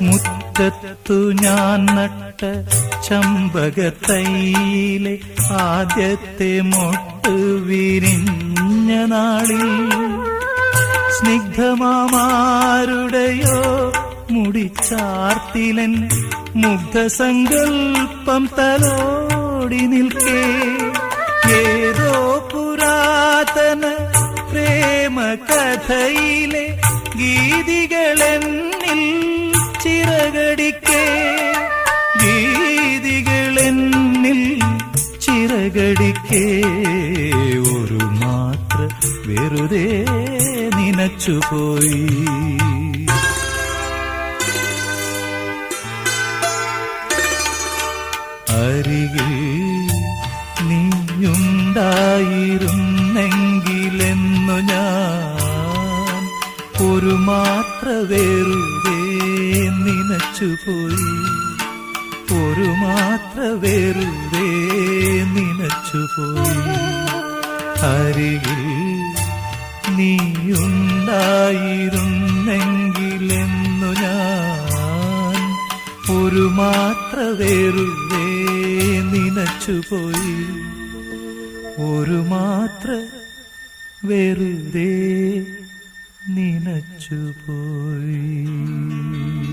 മുറ്റത്തു ഞാൻ നട്ട ചമ്പകത്തൈയിലെ ആദ്യത്തെ മൊട്ട് വിരിഞ്ഞ നാളിൽ സ്നിഗ്ധമാരുടെയോ മുടിച്ചാർത്തിലൻ മുഗ്ധസങ്കൽപ്പം തലോടി നിൽക്കേ ഏതോ പുരാതന പ്രേമകഥയിലെ ഗീതികളെന്നിൽ ചിറകടിക്കേ ഗീതികളെന്നിൽ ചിറകടിക്കേ ഒരു മാത്ര വെറുതെ നനച്ചുപോയി. അരികിൽ നീയുണ്ടായിരുന്നെങ്കിലെന്നു ഞാൻ ഒരു മാത്ര വെറുതെ നനച്ചുപോയി. ഒരു മാത്ര വെറുതെ നനച്ചുപോയി. അരികിൽ നീയുണ്ടായിരുന്നെങ്കിലെന്നു ഞാൻ ഒരു മാത്ര വെറുതെ നനച്ചുപോയി. ഒരു മാത്ര വെറുതെ നനച്ചുപോയി.